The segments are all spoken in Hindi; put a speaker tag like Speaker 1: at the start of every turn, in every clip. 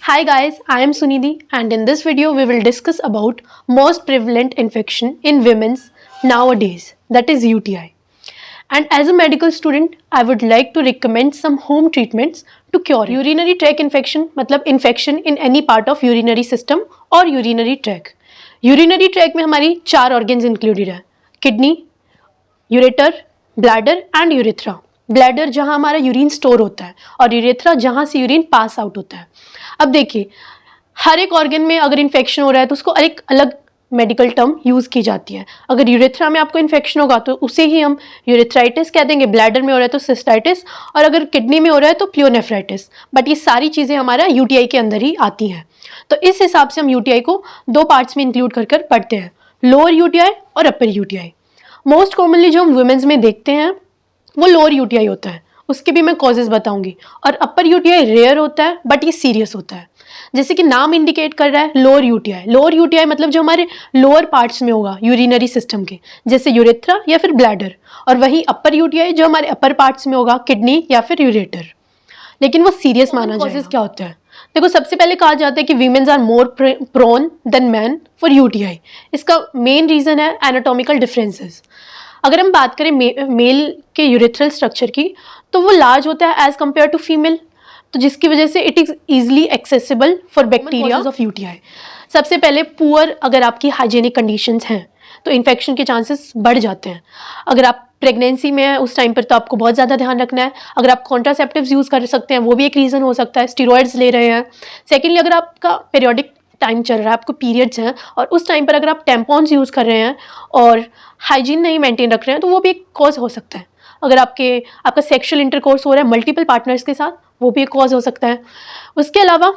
Speaker 1: Hi guys, I am Sunidhi and in this video we will discuss about most prevalent infection in women's nowadays, that is UTI. And as a medical student, I would like to recommend some home treatments to cure it. Urinary tract infection मतलब infection in any part of urinary system और urinary tract. Urinary tract में हमारी 4 organs included है, kidney, ureter, bladder and urethra. Bladder जहां हमारा यूरिन स्टोर होता है और यूरेथ्रा जहां से यूरिन पास आउट होता है. अब देखिए, हर एक ऑर्गन में अगर इन्फेक्शन हो रहा है तो उसको एक अलग मेडिकल टर्म यूज की जाती है. अगर यूरेथ्रा में आपको इन्फेक्शन होगा तो उसे ही हम यूरेथ्राइटिस कह देंगे, ब्लैडर में हो रहा है तो सिस्टाइटिस, और अगर किडनी में हो रहा है तो प्लियोनेफ्राइटिस. बट ये सारी चीज़ें हमारा यूटीआई के अंदर ही आती हैं. तो इस हिसाब से हम यूटीआई को 2 पार्ट्स में इंक्लूड कर कर पढ़ते हैं, लोअर यूटीआई और अपर यूटीआई. मोस्ट कॉमनली जो हम वुमेन्स में देखते हैं वो लोअर यूटीआई होता है, उसके भी मैं कॉजेज बताऊंगी. और अपर यूटीआई रेयर होता है बट ये सीरियस होता है. जैसे कि नाम इंडिकेट कर रहा है लोअर यूटीआई. लोअर यूटीआई मतलब जो हमारे लोअर पार्ट्स में होगा यूरिनरी सिस्टम के, जैसे यूरेथ्रा या फिर ब्लैडर. और वहीं अपर यूटीआई जो हमारे अपर पार्ट्स में होगा, किडनी या फिर यूरेटर. लेकिन वो सीरियस माना जाएगा. कॉजेज क्या होता है? देखो, सबसे पहले कहा जाता है कि women's are more prone than man for UTI. इसका मेन रीजन है एनाटॉमिकल डिफरेंसेस. अगर हम बात करें मेल के यूरेथ्रल स्ट्रक्चर की, तो वो लार्ज होता है एज कम्पेयर टू फीमेल, तो जिसकी वजह से it is easily accessible for bacteria of UTI. सबसे पहले पुअर अगर आपकी हाइजेनिक कंडीशंस हैं तो इन्फेक्शन के चांसेस बढ़ जाते हैं. अगर आप प्रेगनेंसी में है उस टाइम पर तो आपको बहुत ज़्यादा ध्यान रखना है. अगर आप कॉन्ट्रासेप्टिव्स यूज़ कर सकते हैं वो भी एक रीज़न हो सकता है, स्टीरॉयड्स ले रहे हैं. सेकेंडली, अगर आपका पीरियोडिक टाइम चल रहा है, आपको पीरियड्स हैं और उस टाइम पर अगर आप टैम्पॉन्स यूज़ कर रहे हैं और हाइजीन नहीं मेंटेन रख रहे हैं तो वो भी एक कॉज हो सकता है. अगर आपका सेक्सुअल इंटरकोर्स हो रहा है मल्टीपल पार्टनर्स के साथ, वो भी एक कॉज हो सकता है. उसके अलावा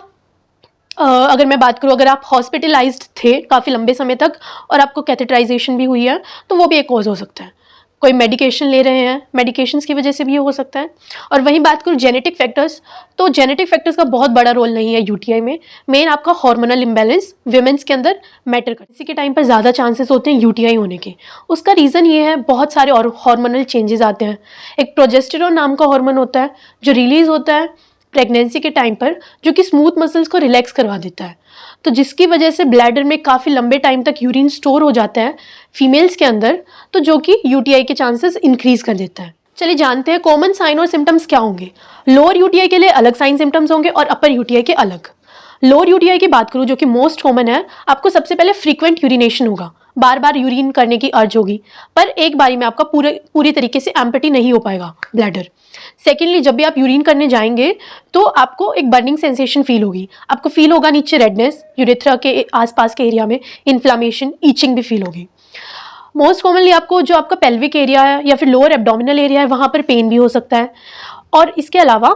Speaker 1: अगर मैं बात करूँ, अगर आप हॉस्पिटलाइज्ड थे काफ़ी लंबे समय तक और आपको कैथेटराइजेशन भी हुई है तो वो भी एक कॉज हो सकता है. कोई मेडिकेशन ले रहे हैं, मेडिकेशंस की वजह से भी ये हो सकता है. और वहीं बात करूँ जेनेटिक फैक्टर्स, तो जेनेटिक फैक्टर्स का बहुत बड़ा रोल नहीं है यूटीआई में. मेन आपका हार्मोनल इम्बैलेंस विमेंस के अंदर मैटर करता है. इसी के टाइम पर ज़्यादा चांसेस होते हैं यूटीआई होने के. उसका रीज़न ये है, बहुत सारे और हार्मोनल चेंजेस आते हैं. एक प्रोजेस्टेरोन नाम का हार्मोन होता है जो रिलीज होता है प्रेगनेंसी के टाइम पर, जो कि स्मूथ मसल्स को रिलैक्स करवा देता है. तो जिसकी वजह से ब्लैडर में काफ़ी लंबे टाइम तक यूरिन स्टोर हो जाता है फीमेल्स के अंदर, तो जो कि यूटीआई के चांसेस इंक्रीज कर देता है. चलिए जानते हैं कॉमन साइन और सिम्टम्स क्या होंगे. लोअर यूटीआई के लिए अलग साइन सिम्टम्स होंगे और अपर यूटीआई के अलग. लोअर यूटीआई की बात करूँ जो कि मोस्ट कॉमन है, आपको सबसे पहले फ्रीक्वेंट यूरिनेशन होगा, बार बार यूरिन करने की अर्ज होगी, पर एक बारी में आपका पूरी तरीके से एम्प्टी नहीं हो पाएगा ब्लैडर. सेकेंडली, जब भी आप यूरिन करने जाएंगे तो आपको एक बर्निंग सेंसेशन फील होगी. आपको फील होगा नीचे रेडनेस, यूरेथ्रा के आसपास के एरिया में इन्फ्लामेशन, ईचिंग भी फील होगी. मोस्ट कॉमनली आपको जो आपका पेल्विक एरिया है या फिर लोअर एब्डोमिनल एरिया है वहाँ पर पेन भी हो सकता है. और इसके अलावा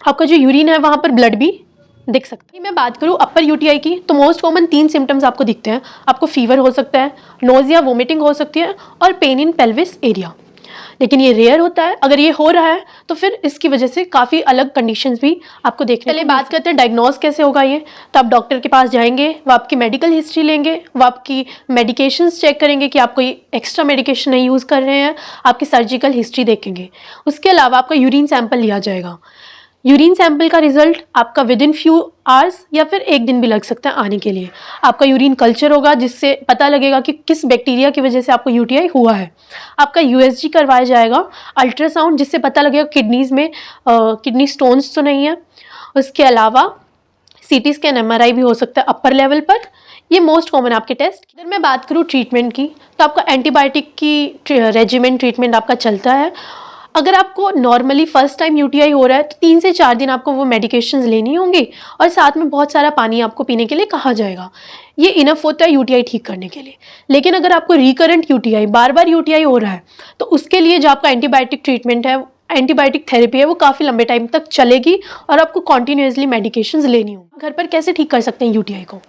Speaker 1: आपका जो यूरिन है वहाँ पर ब्लड भी दिख सकता है. मैं बात करूँ अपर यूटीआई की, तो मोस्ट कॉमन 3 सिम्टम्स आपको दिखते हैं. आपको फीवर हो सकता है, नोजिया वोमिटिंग हो सकती है और पेन इन पेल्विस एरिया. लेकिन ये रेयर होता है. अगर ये हो रहा है तो फिर इसकी वजह से काफ़ी अलग कंडीशंस भी आपको देखने. पहले बात करते हैं डायग्नोज कैसे होगा ये. तो आप डॉक्टर के पास जाएंगे, वो आपकी मेडिकल हिस्ट्री लेंगे, वो आपकी मेडिकेशंस चेक करेंगे कि आप कोई एक्स्ट्रा मेडिकेशन नहीं यूज़ कर रहे हैं, आपकी सर्जिकल हिस्ट्री देखेंगे. उसके अलावा आपका यूरिन सैंपल लिया जाएगा. यूरिन सैंपल का रिजल्ट आपका विद इन फ्यू आवर्स या फिर 1 दिन भी लग सकता है आने के लिए. आपका यूरिन कल्चर होगा जिससे पता लगेगा कि किस बैक्टीरिया की वजह से आपको यूटीआई हुआ है. आपका यूएसजी करवाया जाएगा, अल्ट्रासाउंड, जिससे पता लगेगा किडनीज में किडनी स्टोन्स तो नहीं है. उसके अलावा सीटी स्कैन, एमआरआई भी हो सकता है अपर लेवल पर. ये मोस्ट कॉमन आपके टेस्ट. अगर मैं बात करूँ ट्रीटमेंट की, तो आपका एंटीबायोटिक की रेजिमेंट ट्रीटमेंट आपका चलता है. अगर आपको नॉर्मली फर्स्ट टाइम यूटीआई हो रहा है तो 3 से 4 दिन आपको वो मेडिकेशंस लेनी होंगी और साथ में बहुत सारा पानी आपको पीने के लिए कहा जाएगा. ये इनफ होता है यूटीआई ठीक करने के लिए. लेकिन अगर आपको रिकरेंट यूटीआई, बार बार यूटीआई हो रहा है, तो उसके लिए जो आपका एंटीबायोटिक ट्रीटमेंट है, एंटीबायोटिक थेरेपी है, वो काफ़ी लंबे टाइम तक चलेगी और आपको कॉन्टिन्यूसली मेडिकेशंस लेनी होगी. घर पर कैसे ठीक कर सकते हैं यूटीआई को?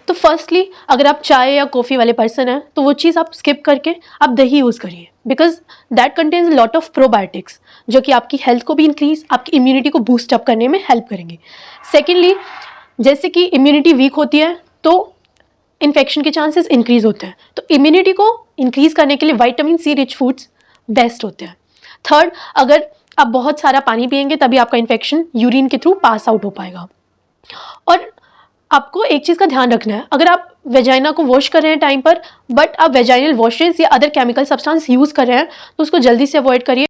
Speaker 1: तो फर्स्टली, अगर आप चाय या कॉफ़ी वाले पर्सन हैं तो वो चीज़ आप स्किप करके आप दही यूज़ करिए, because that contains lot of probiotics जो कि आपकी हेल्थ को भी इंक्रीज, आपकी इम्यूनिटी को बूस्ट अप करने में हेल्प करेंगे. सेकेंडली, जैसे कि इम्यूनिटी वीक होती है तो इन्फेक्शन के चांसेस इंक्रीज होते हैं, तो इम्यूनिटी को इंक्रीज करने के लिए vitamin C rich foods best होते हैं. थर्ड, अगर आप बहुत सारा पानी पिएंगे तभी आपका इन्फेक्शन यूरिन के थ्रू पास आउट हो पाएगा. और आपको एक चीज़ का ध्यान रखना है, अगर आप वेजाइना को वॉश कर रहे हैं टाइम पर बट आप वेजाइनल वॉशेस या अदर केमिकल सब्सटेंस यूज़ कर रहे हैं तो उसको जल्दी से अवॉइड करिए।